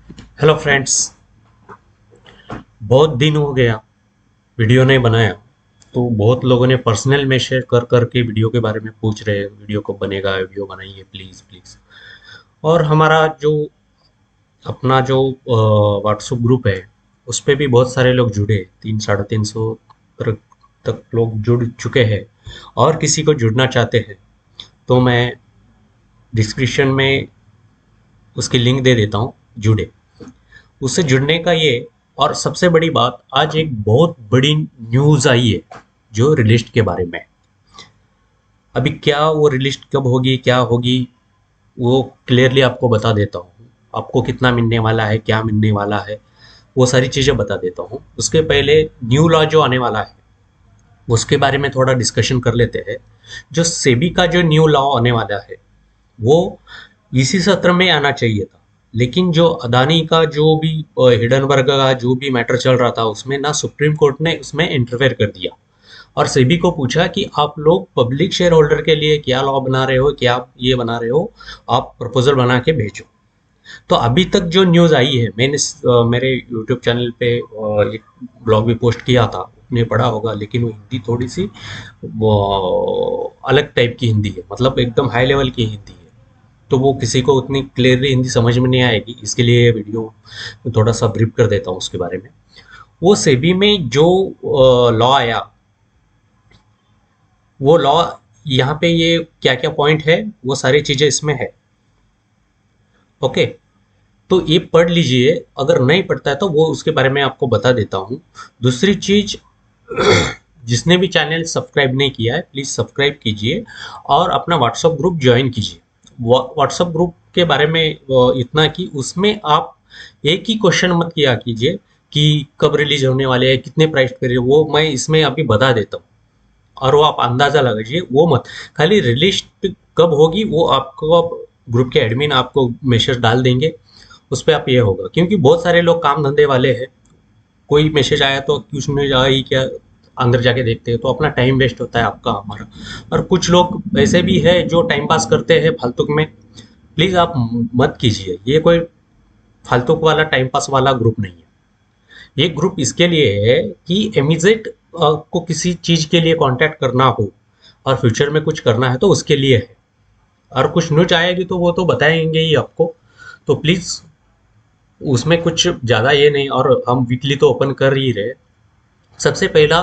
Hello friends. बहुत दिन हो गया वीडियो नहीं बनाया। तो बहुत लोगों ने पर्सनल मैसेज कर करके वीडियो के बारे में पूछ रहे हैं, वीडियो कब बनेगा, वीडियो बनाइए प्लीज़ प्लीज़। और हमारा जो अपना जो व्हाट्सएप ग्रुप है उस पे भी बहुत सारे लोग जुड़े, 300-350 तक लोग जुड़ चुके हैं और किसी को जुड़ना चाहते हैं तो मैं डिस्क्रिप्शन में उसकी लिंक दे देता हूँ, जुड़े। उससे जुड़ने का ये, और सबसे बड़ी बात, आज एक बहुत बड़ी न्यूज़ आई है जो रिलिस्ट के बारे में है। अभी क्या वो रिलिस्ट कब होगी, क्या होगी, वो क्लियरली आपको बता देता हूँ। आपको कितना मिलने वाला है, क्या मिलने वाला है, वो सारी चीज़ें बता देता हूँ। उसके पहले न्यू लॉ जो आने वाला है उसके बारे में थोड़ा डिस्कशन कर लेते हैं। जो सेबी का जो न्यू लॉ आने वाला है वो इसी सत्र में आना चाहिए था, लेकिन जो अदानी का जो भी हिडनबर्ग का जो भी मैटर चल रहा था उसमें ना सुप्रीम कोर्ट ने उसमें इंटरफेयर कर दिया और सेबी को पूछा कि आप लोग पब्लिक शेयर होल्डर के लिए क्या लॉ बना रहे हो, क्या आप ये बना रहे हो, आप प्रपोजल बना के भेजो। तो अभी तक जो न्यूज़ आई है, मैंने मेरे यूट्यूब चैनल पे एक ब्लॉग भी पोस्ट किया था, आपने पढ़ा होगा, लेकिन वो हिंदी थोड़ी सी वो अलग टाइप की हिंदी है, मतलब एकदम हाई लेवल की हिंदी है। तो वो किसी को उतनी क्लियरली हिंदी समझ में नहीं आएगी, इसके लिए ये वीडियो थोड़ा सा ब्रीफ कर देता हूँ उसके बारे में। वो सेबी में जो लॉ आया, वो लॉ यहाँ पे ये क्या क्या पॉइंट है वो सारी चीज़ें इसमें है। ओके, तो ये पढ़ लीजिए। अगर नहीं पढ़ता है तो वो उसके बारे में आपको बता देता हूँ। दूसरी चीज़, जिसने भी चैनल सब्सक्राइब नहीं किया है प्लीज़ सब्सक्राइब कीजिए और अपना व्हाट्सएप ग्रुप ज्वाइन कीजिए। व्हाट्सएप ग्रुप के बारे में इतना कि उसमें आप एक ही क्वेश्चन मत किया कीजिए कि कब रिलीज होने वाले हैं, कितने प्राइस पे, वो मैं इसमें अभी बता देता हूँ और वो आप अंदाज़ा लगाइए, वो मत। खाली रिलीज कब होगी वो आपको, अब ग्रुप के एडमिन आपको मैसेज डाल देंगे, उस पर आप ये होगा, क्योंकि बहुत सारे लोग काम धंधे वाले हैं। कोई मैसेज आया तो क्यों नहीं आया ही क्या, अंदर जाके देखते हैं तो अपना टाइम वेस्ट होता है आपका हमारा। और कुछ लोग ऐसे भी है जो टाइम पास करते हैं फालतू में। प्लीज़ आप मत कीजिए, ये कोई फालतू वाला टाइम पास वाला ग्रुप नहीं है। ये ग्रुप इसके लिए है कि इमीडिएट को किसी चीज़ के लिए कांटेक्ट करना हो और फ्यूचर में कुछ करना है तो उसके लिए है। और कुछ न्यूज आएगी तो वो तो बताएंगे ही आपको। तो प्लीज़ उसमें कुछ ज़्यादा ये नहीं, और हम वीकली तो ओपन कर ही रहे। सबसे पहला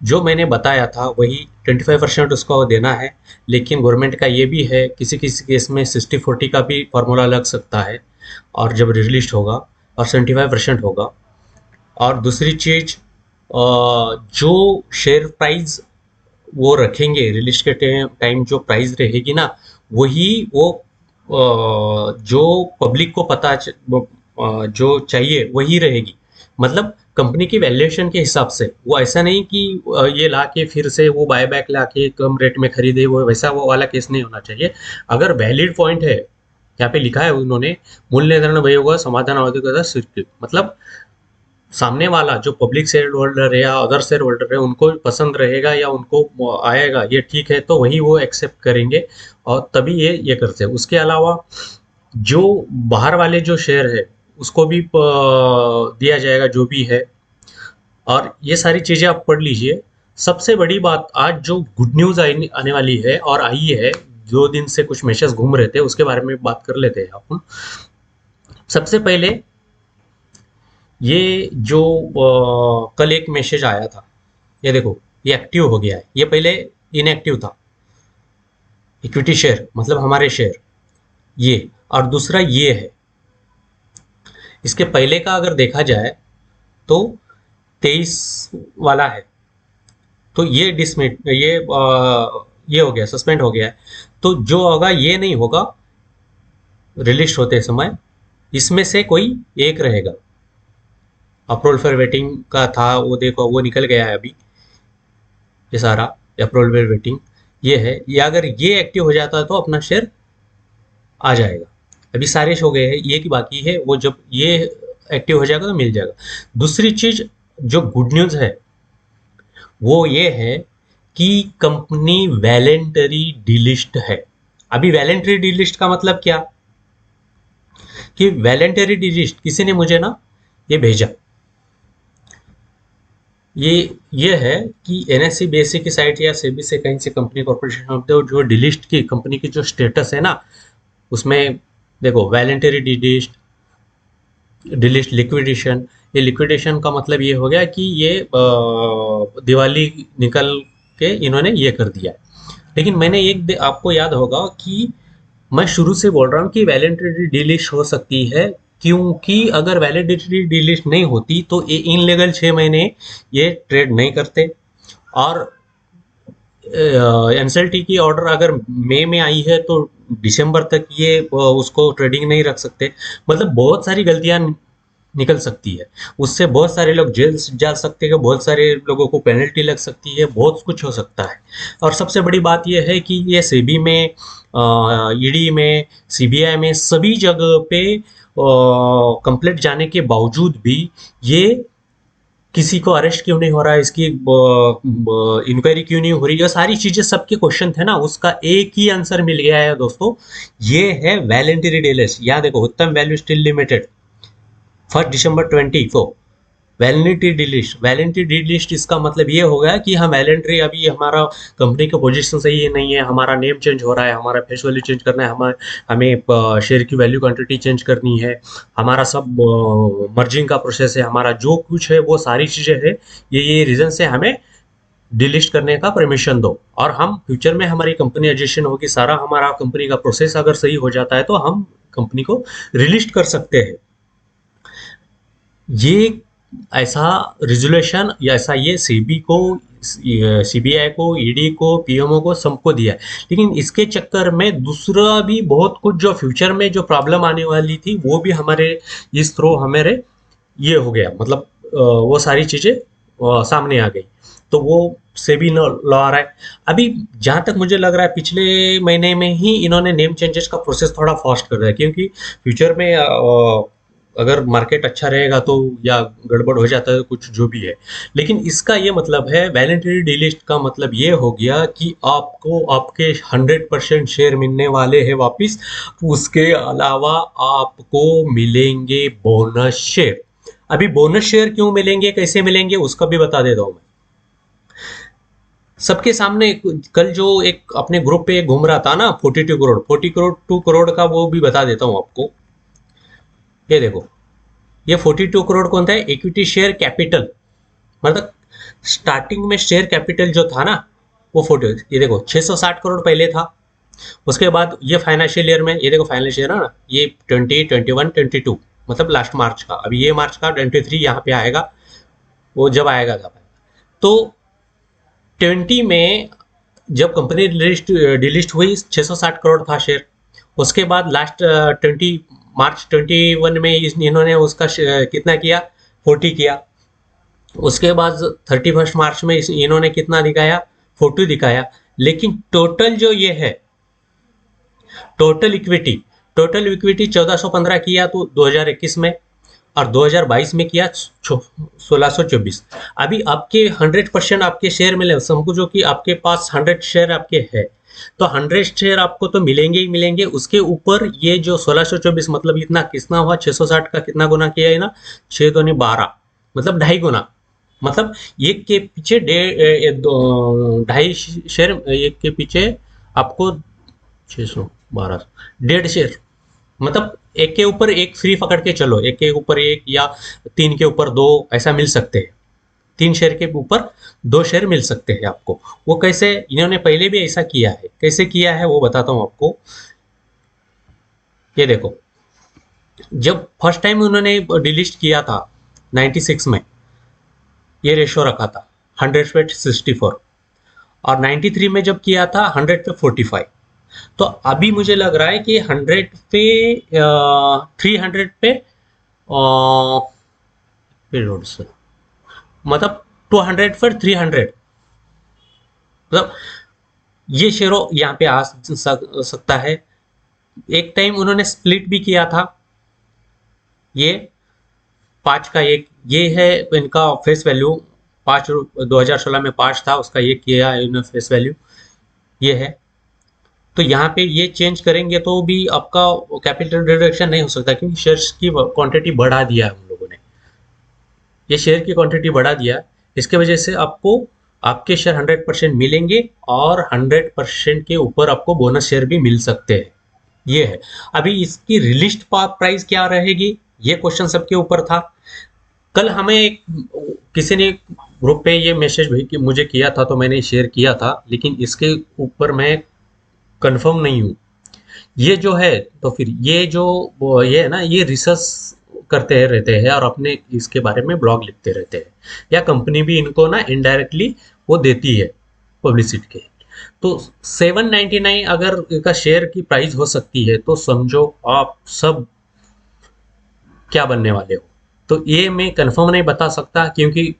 जो मैंने बताया था वही 25% उसको देना है, लेकिन गवर्नमेंट का ये भी है किसी किसी केस में 60-40 का भी फार्मूला लग सकता है और जब रिलीज होगा, और 75% होगा। और दूसरी चीज़, जो शेयर प्राइस वो रखेंगे रिलीज के टाइम, जो प्राइस रहेगी ना वही वो जो पब्लिक को जो चाहिए वही रहेगी। मतलब कंपनी की वैल्यूएशन के हिसाब से, वो ऐसा नहीं कि ये ला के फिर से वो बाय बैक ला के कम रेट में खरीदे, वो वैसा वो वाला केस नहीं होना चाहिए। अगर वैलिड पॉइंट है, यहाँ पे लिखा है उन्होंने, मूल्य निर्धारण वही होगा समाधान अवधि के साथ स्वीकृत, मतलब सामने वाला जो पब्लिक शेयर होल्डर है या अदर शेयर होल्डर है उनको पसंद रहेगा या उनको आएगा ये ठीक है तो वही वो एक्सेप्ट करेंगे और तभी ये करते हैं। उसके अलावा जो बाहर वाले जो शेयर है उसको भी दिया जाएगा जो भी है। और ये सारी चीज़ें आप पढ़ लीजिए। सबसे बड़ी बात, आज जो गुड न्यूज़ आने वाली है और आई है, 2 दिन से कुछ मैसेज घूम रहे थे उसके बारे में बात कर लेते हैं अपन। सबसे पहले ये जो कल एक मैसेज आया था, ये देखो, ये एक्टिव हो गया है, ये पहले इनएक्टिव था। इक्विटी शेयर मतलब हमारे शेयर, ये। और दूसरा ये है, इसके पहले का अगर देखा जाए तो 23 वाला है, तो ये डिसमिट ये हो गया, सस्पेंड हो गया है। तो जो होगा ये नहीं होगा रिलीज होते समय, इसमें से कोई एक रहेगा। अप्रूवल फॉर वेटिंग का था वो, देखो वो निकल गया है अभी, ये सारा अप्रूवल फॉर वेटिंग ये है। ये अगर ये एक्टिव हो जाता है तो अपना शेयर आ जाएगा। अभी सारे हो गए हैं, ये की बाकी है, वो जब ये एक्टिव हो जाएगा तो मिल जाएगा। दूसरी चीज जो गुड न्यूज़ है वो ये है कि कंपनी वैलेंटरी डिलिस्ट है। अभी वैलेंटरी डिलिस्ट का मतलब क्या, कि वॉलंटरी डिलिस्ट किसी ने मुझे ना ये भेजा, ये ये है कि एनएससी बीएससी की साइट या सेबी से कहीं से कंपनी कॉर्पोरेशन ऑफ द जो डिलिस्ट की कंपनी की जो स्टेटस है ना, उसमें देखो वॉलंटरी डिलिस्ट, डिलिस्ट लिक्विडेशन। ये लिक्विडेशन का मतलब ये हो गया कि ये दिवाली निकल के इन्होंने ये कर दिया। लेकिन मैंने आपको याद होगा कि मैं शुरू से बोल रहा हूँ कि वैलिडिटी डिलिस्ट हो सकती है, क्योंकि अगर वैलिडिटी डिलिस्ट नहीं होती तो ये इनलीगल 6 महीने ये ट्रेड नहीं करते। और एनसीएलटी की ऑर्डर अगर मई में आई है तो दिसंबर तक ये उसको ट्रेडिंग नहीं रख सकते। मतलब बहुत सारी गलतियां निकल सकती है, उससे बहुत सारे लोग जेल जा सकते हैं, बहुत सारे लोगों को पेनल्टी लग सकती है, बहुत कुछ हो सकता है। और सबसे बड़ी बात यह है कि ये सेबी में, ईडी में, सीबीआई में, सभी जगह पे कंप्लेंट जाने के बावजूद भी ये किसी को अरेस्ट क्यों नहीं हो रहा है, इसकी इंक्वायरी क्यों नहीं हो रही, ये सारी चीजें सबके क्वेश्चन थे ना, उसका एक ही आंसर मिल गया है दोस्तों। ये है वैलेंटरी डेलस। या देखो, उत्तम वैल्यू स्टील लिमिटेड 1 दिसंबर 2024 वैलिडिटी डिलिस्ट। वैलिडिटी डिलिस्ट इसका मतलब ये हो गया कि हम वैलेंट्री, अभी हमारा कंपनी का पोजीशन सही है नहीं है, हमारा नेम चेंज हो रहा है, हमारा फेस वैल्यू चेंज करना है, हमें शेयर की वैल्यू क्वांटिटी चेंज करनी है, हमारा सब मर्जिंग का प्रोसेस है, हमारा जो कुछ है वो सारी चीज़ें है, ये रीज़न से हमें डिलिस्ट करने का परमिशन दो। और हम फ्यूचर में हमारी कंपनी एडजस्टेशन होगी, सारा हमारा कंपनी का प्रोसेस अगर सही हो जाता है तो हम कंपनी को रिलिस्ट कर सकते हैं। ये ऐसा रिजोल्यूशन या ऐसा ये सीबी को, सीबीआई को, ईडी को, पीएमओ को, सबको दिया है। लेकिन इसके चक्कर में दूसरा भी बहुत कुछ जो फ्यूचर में जो प्रॉब्लम आने वाली थी वो भी हमारे इस थ्रो हमारे ये हो गया। मतलब वो सारी चीज़ें सामने आ गई, तो वो सेबी लॉ आ रहा है अभी। जहाँ तक मुझे लग रहा है पिछले महीने में ही इन्होंने नेम चेंजेस का प्रोसेस थोड़ा फास्ट कर दिया, क्योंकि फ्यूचर में अगर मार्केट अच्छा रहेगा तो, या गड़बड़ हो जाता है कुछ जो भी है। लेकिन इसका ये मतलब है, वैलेंटरी डिलिस्ट का मतलब ये हो गया कि आपको आपके 100% शेयर मिलने वाले हैं वापस। उसके अलावा आपको मिलेंगे बोनस शेयर। अभी बोनस शेयर क्यों मिलेंगे, कैसे मिलेंगे, उसका भी बता देता हूँ मैं सबके सामने। कल जो एक अपने ग्रुप पे घूम रहा था ना 42 करोड़, 42 करोड़ का, वो भी बता देता हूँ आपको। ये देखो, ये 42 करोड़ कौन था, इक्विटी शेयर कैपिटल। मतलब स्टार्टिंग में शेयर कैपिटल जो था ना वो 40, ये देखो 660 करोड़ पहले था। उसके बाद ये फाइनेंशियल ईयर में, ये देखो फाइनेंशियल ईयर है ना, ये 2021-22 मतलब लास्ट मार्च का, अभी ये मार्च का 23 यहाँ पे आएगा, वो जब आएगा तब आएगा। तो 20 में जब कंपनी डिलिस्ट हुई 660 करोड़ था शेयर। उसके बाद लास्ट 20 मार्च 21 में इन्होंने उसका कितना किया, 40 किया। उसके बाद 31 मार्च में इन्होंने कितना दिखाया, 40 दिखाया। लेकिन टोटल जो ये है, टोटल इक्विटी, टोटल इक्विटी 1415 किया तो 2021 में, और 2022 में किया 1624। अभी आपके 100% आपके शेयर मिले, समझो कि आपके पास 100 शेयर आपके है, तो 100 शेयर आपको तो मिलेंगे ही मिलेंगे। उसके ऊपर ये जो 1624, मतलब इतना कितना हुआ, 660 का कितना गुना किया है ना, 6 दूनी 12, मतलब 2.5 गुना। मतलब एक के पीछे 2.5 शेयर, एक के पीछे आपको 612, 1.5 शेयर। मतलब एक के ऊपर एक फ्री पकड़ के चलो, एक के ऊपर एक या 3 के ऊपर 2 ऐसा मिल सकते हैं। 3 शेयर के ऊपर 2 शेयर मिल सकते हैं आपको। वो कैसे, इन्होंने पहले भी ऐसा किया है, कैसे किया है वो बताता हूँ आपको। ये देखो, जब फर्स्ट टाइम उन्होंने डिलिस्ट किया था 96 में, ये रेशो रखा था 100 पे 64, और 93 में जब किया था 100 पे 45। तो अभी मुझे लग रहा है कि 100 पे 300 पे पेरोड से, मतलब 200 पर 300, मतलब ये शेयरों यहाँ पे आ सकता है। एक टाइम उन्होंने स्प्लिट भी किया था, ये 5 का एक, ये है इनका फेस वैल्यू 5, 2016 में 5 था, उसका ये किया है इन्होंने फेस वैल्यू, ये है। तो यहाँ पे ये चेंज करेंगे तो भी आपका कैपिटल रिडक्शन नहीं हो सकता, क्योंकि शेयर्स की क्वांटिटी बढ़ा दिया है उन लोगों ने, ये शेयर की क्वांटिटी बढ़ा दिया। इसके वजह से आपको आपके शेयर 100% मिलेंगे और 100% के ऊपर आपको बोनस शेयर भी मिल सकते हैं। ये है। अभी इसकी रिलीज प्राइस क्या रहेगी, ये क्वेश्चन सबके ऊपर था। कल हमें किसी ने ग्रुप पे ये मैसेज भेज के मुझे किया था, तो मैंने शेयर किया था, लेकिन इसके ऊपर मैं कंफर्म नहीं हूँ। ये जो है, तो फिर ये जो ये है ना, ये रिसर्च करते रहते हैं और अपने इसके बारे में ब्लॉग लिखते रहते हैं, या कंपनी भी इनको ना इनडायरेक्टली वो देती है पब्लिसिटी के। तो 799 अगर का शेयर की प्राइस हो सकती है, तो समझो आप सब क्या बनने वाले हो। तो ये मैं कंफर्म नहीं बता सकता, क्योंकि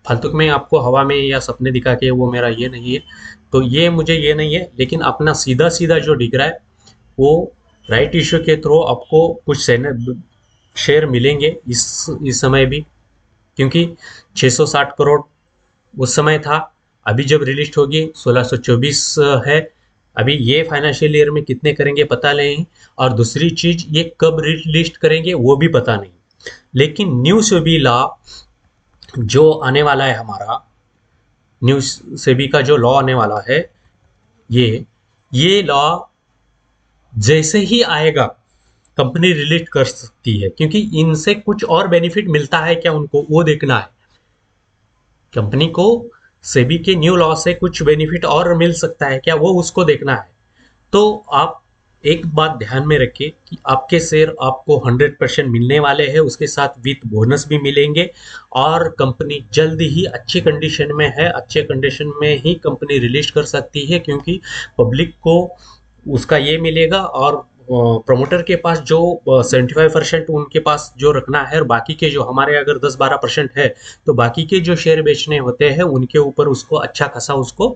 फालतू में आपको हवा में या सपने दिखा के वो मेरा ये नहीं है। तो ये मुझे ये नहीं है, लेकिन अपना सीधा सीधा जो दिख रहा है वो राइट इश्यू के थ्रू आपको कुछ शेयर मिलेंगे इस समय भी, क्योंकि 660 करोड़ उस समय था। अभी जब रिलीज होगी 1624 है। अभी ये फाइनेंशियल ईयर में कितने करेंगे पता नहीं, और दूसरी चीज ये कब रिलीज करेंगे वो भी पता नहीं। लेकिन न्यू सेबी लॉ जो आने वाला है, हमारा न्यू सेबी का जो लॉ आने वाला है, ये लॉ जैसे ही आएगा कंपनी रिलीज कर सकती है, क्योंकि इनसे कुछ और बेनिफिट मिलता है क्या उनको, वो देखना है। कंपनी को सेबी के न्यू लॉ से कुछ बेनिफिट और मिल सकता है क्या, वो उसको देखना है। तो आप एक बात ध्यान में रखिए कि आपके शेयर आपको 100% मिलने वाले हैं, उसके साथ विथ बोनस भी मिलेंगे, और कंपनी जल्द ही अच्छी कंडीशन में है, अच्छे कंडीशन में ही कंपनी रिलीज कर सकती है, क्योंकि पब्लिक को उसका ये मिलेगा, और प्रमोटर के पास जो 75% उनके पास जो रखना है, और बाकी के जो हमारे अगर 10-12% है, तो बाकी के जो शेयर बेचने होते हैं उनके ऊपर उसको अच्छा खासा उसको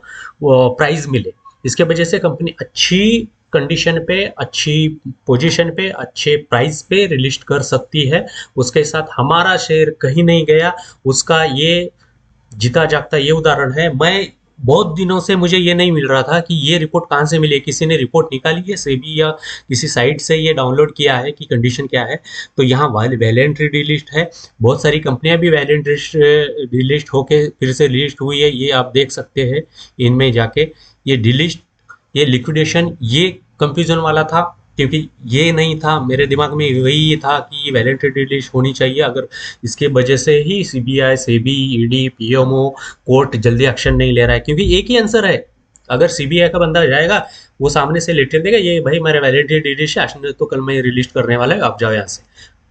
प्राइस मिले। इसके वजह से कंपनी अच्छी कंडीशन पे, अच्छी पोजीशन पे, अच्छे प्राइस पे रिलीज कर सकती है। उसके साथ हमारा शेयर कहीं नहीं गया, उसका ये जीता जागता ये उदाहरण है। मैं बहुत दिनों से मुझे ये नहीं मिल रहा था कि ये रिपोर्ट कहाँ से मिले, किसी ने रिपोर्ट निकाली है सेबी या किसी साइट से ये डाउनलोड किया है कि कंडीशन क्या है। तो यहाँ वैलेंट्री डिलिस्ट है, बहुत सारी कंपनियां भी वैलेंट्री डिलिस्ट होके फिर से लिस्ट हुई है, ये आप देख सकते हैं इनमें जाके। ये डिलिस्ट, ये लिक्विडेशन, ये कंफ्यूजन वाला था, क्योंकि ये नहीं था मेरे दिमाग में, वही था कि वैलेंट्री डिलिस्ट होनी चाहिए। अगर इसके वजह से ही CBI, SEBI, ED, PMO, court जल्दी एक्शन नहीं ले रहा है, क्योंकि एक ही आंसर है। अगर सीबीआई का बंदा जाएगा, वो सामने से लेटर देगा, ये भाई मेरा वैलेंट्री डिलिस्ट है, तो कल मैं रिलीज करने वाला है, आप जाओ यहाँ से।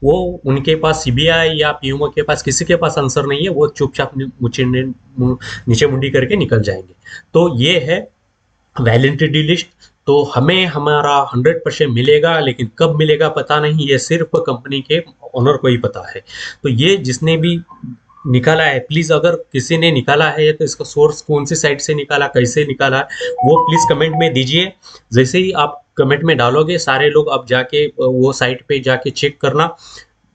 वो उनके पास, सीबीआई या पीएमओ के पास, किसी के पास आंसर नहीं है, वो चुपचाप नीचे मुंडी करके निकल जाएंगे। तो ये है वैलेंट्री डिलिस्ट। तो हमें हमारा 100% मिलेगा, लेकिन कब मिलेगा पता नहीं, ये सिर्फ कंपनी के ओनर को ही पता है। तो ये जिसने भी निकाला है, प्लीज अगर किसी ने निकाला है तो इसका सोर्स कौन सी साइट से निकाला, कैसे निकाला है, वो प्लीज कमेंट में दीजिए। जैसे ही आप कमेंट में डालोगे, सारे लोग अब जाके वो साइट पे जाके चेक करना,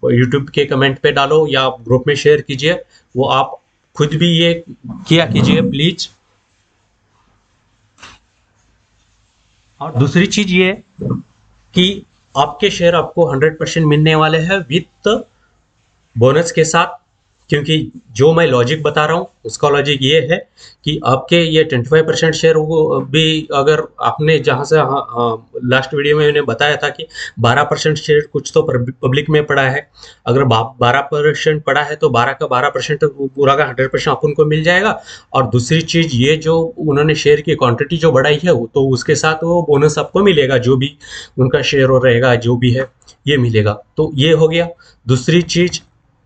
यूट्यूब के कमेंट पे डालो या ग्रुप में शेयर कीजिए, वो आप खुद भी ये किया कीजिए प्लीज। और दूसरी चीज ये कि आपके शेयर आपको 100% मिलने वाले हैं विथ बोनस के साथ, क्योंकि जो मैं लॉजिक बता रहा हूँ उसका लॉजिक ये है कि आपके ये 25% शेयर भी, अगर आपने जहाँ से लास्ट वीडियो में मैंने बताया था कि 12% शेयर कुछ तो पब्लिक में पड़ा है, अगर 12% पड़ा है तो 12 का 12% पूरा का 100% अपन को मिल जाएगा। और दूसरी चीज, ये जो उन्होंने शेयर की क्वांटिटी जो बढ़ाई है, तो उसके साथ वो बोनस आपको मिलेगा, जो भी उनका शेयर रहेगा जो भी है ये मिलेगा। तो ये हो गया। दूसरी चीज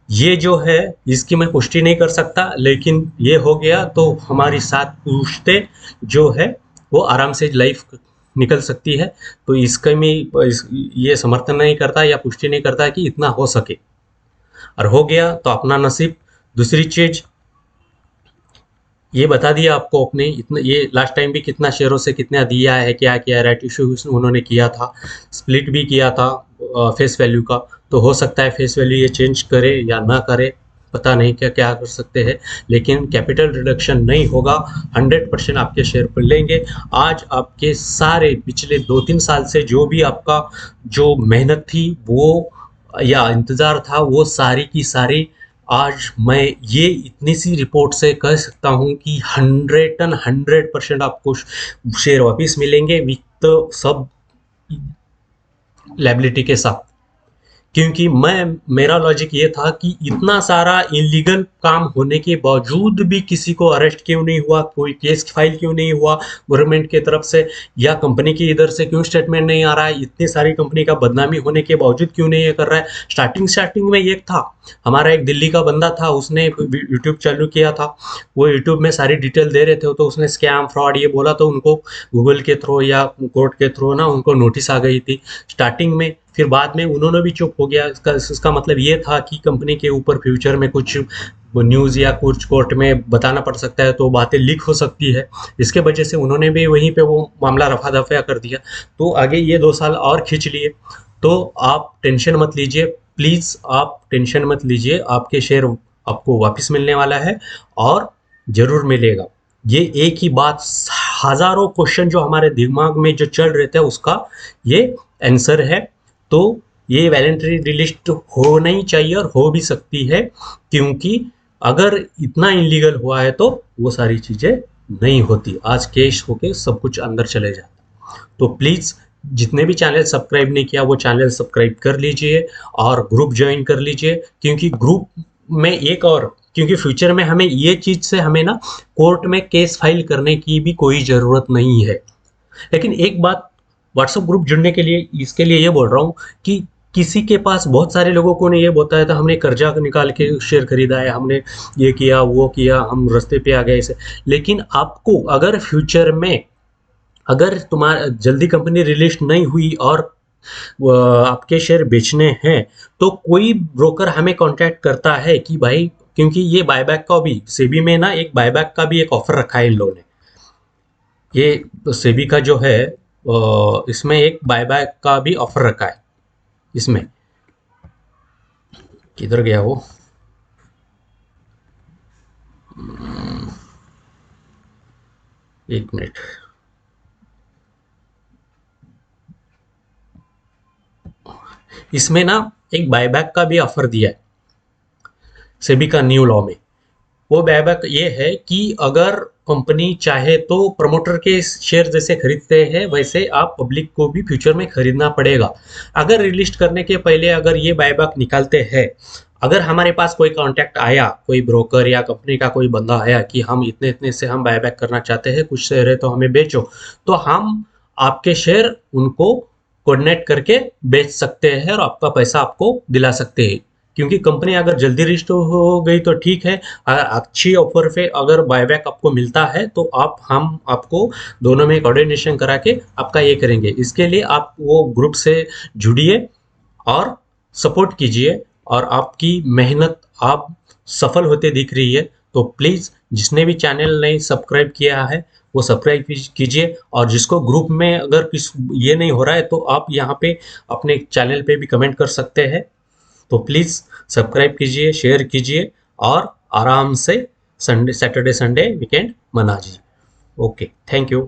ये जो है, इसकी मैं पुष्टि नहीं कर सकता, लेकिन ये हो गया तो हमारी 7 पुश्ते जो है वो आराम से लाइफ निकल सकती है। तो इसका मैं ये समर्थन नहीं करता या पुष्टि नहीं करता कि इतना हो सके, और हो गया तो अपना नसीब। दूसरी चीज ये बता दिया आपको अपने, इतना ये लास्ट टाइम भी कितना शेयरों से कितना दिया है, क्या किया है, राइट इशू उन्होंने किया था, स्प्लिट भी किया था फेस वैल्यू का। तो हो सकता है फेस वैल्यू ये चेंज करे या ना करे, पता नहीं क्या क्या कर सकते हैं, लेकिन कैपिटल रिडक्शन नहीं होगा। 100% आपके शेयर पर लेंगे। आज आपके सारे पिछले 2-3 साल से जो भी आपका जो मेहनत थी वो या इंतज़ार था, वो सारी की सारी आज मैं ये इतनी सी रिपोर्ट से कह सकता हूँ कि 100% आपको शेयर वापिस मिलेंगे विथ सब लायबिलिटी के साथ। क्योंकि मेरा लॉजिक ये था कि इतना सारा इलीगल काम होने के बावजूद भी किसी को अरेस्ट क्यों नहीं हुआ, कोई केस फाइल क्यों नहीं हुआ गवर्नमेंट की तरफ से, या कंपनी की इधर से क्यों स्टेटमेंट नहीं आ रहा है, इतनी सारी कंपनी का बदनामी होने के बावजूद क्यों नहीं ये कर रहा है। स्टार्टिंग में एक था हमारा, एक दिल्ली का बंदा था, उसने यूट्यूब चालू किया था, वो यूट्यूब में सारी डिटेल दे रहे थे, तो उसने स्कैम फ्रॉड ये बोला, तो उनको गूगल के थ्रू या कोर्ट के थ्रू ना उनको नोटिस आ गई थी स्टार्टिंग में। फिर बाद में उन्होंने भी चुप हो गया। इसका मतलब ये था कि कंपनी के ऊपर फ्यूचर में कुछ न्यूज़ या कुछ कोर्ट में बताना पड़ सकता है, तो बातें लीक हो सकती है। इसके वजह से उन्होंने भी वहीं पे वो मामला रफा दफा कर दिया, तो आगे ये 2 साल और खींच लिए। तो आप टेंशन मत लीजिए, प्लीज़ आप टेंशन मत लीजिए, आपके शेयर आपको वापस मिलने वाला है और ज़रूर मिलेगा। ये एक ही बात, हज़ारों क्वेश्चन जो हमारे दिमाग में जो चल रहे थे उसका ये आंसर है। तो ये वॉलंटरी डिलिस्ट होना ही चाहिए और हो भी सकती है, क्योंकि अगर इतना इलीगल हुआ है तो वो सारी चीज़ें नहीं होती। आज केस होके सब कुछ अंदर चले जाता। तो प्लीज़ जितने भी चैनल सब्सक्राइब नहीं किया वो चैनल सब्सक्राइब कर लीजिए और ग्रुप ज्वाइन कर लीजिए, क्योंकि ग्रुप में एक और, क्योंकि फ्यूचर में हमें ये चीज़ से हमें ना कोर्ट में केस फाइल करने की भी कोई ज़रूरत नहीं है। लेकिन एक बात, व्हाट्सएप ग्रुप जुड़ने के लिए इसके लिए ये बोल रहा हूँ कि किसी के पास, बहुत सारे लोगों को ने ये बताया था हमने कर्जा निकाल के शेयर खरीदा है, हमने ये किया वो किया, हम रास्ते पे आ गए ऐसे। लेकिन आपको अगर फ्यूचर में अगर तुम्हारा जल्दी कंपनी रिलीज नहीं हुई और आपके शेयर बेचने हैं, तो कोई ब्रोकर हमें कांटेक्ट करता है कि भाई, क्योंकि ये बायबैक का भी सेबी में ना एक बायबैक का भी एक ऑफर रखा है इन लोगों ने। ये सेबी का जो है इसमें एक बायबैक का भी ऑफर रखा है। इसमें किधर गया वो, एक मिनट, इसमें ना एक बायबैक का भी ऑफर दिया है सेबी का न्यू लॉ में। वो बायबैक ये है कि अगर कंपनी चाहे तो प्रमोटर के शेयर जैसे खरीदते हैं वैसे आप पब्लिक को भी फ्यूचर में खरीदना पड़ेगा। अगर रिलिस्ट करने के पहले अगर ये बायबैक निकालते हैं, अगर हमारे पास कोई कांटेक्ट आया, कोई ब्रोकर या कंपनी का कोई बंदा आया कि हम इतने इतने से हम बायबैक करना चाहते हैं, कुछ शेयर है तो हमें बेचो, तो हम आपके शेयर उनको कोऑर्डिनेट करके बेच सकते हैं और आपका पैसा आपको दिला सकते हैं। क्योंकि कंपनी अगर जल्दी रजिस्टर हो गई तो ठीक है, अगर अच्छी ऑफर पे अगर बायबैक आपको मिलता है तो हम आपको दोनों में कोऑर्डिनेशन करा के आपका ये करेंगे। इसके लिए आप वो ग्रुप से जुड़िए और सपोर्ट कीजिए, और आपकी मेहनत आप सफल होते दिख रही है। तो प्लीज़ जिसने भी चैनल नहीं सब्सक्राइब किया है वो सब्सक्राइब कीजिए, और जिसको ग्रुप में अगर किस ये नहीं हो रहा है तो आप यहाँ पे अपने चैनल पे भी कमेंट कर सकते हैं। तो प्लीज़ सब्सक्राइब कीजिए, शेयर कीजिए और आराम से संडे सैटरडे संडे वीकेंड मनाइए। Okay, thank you.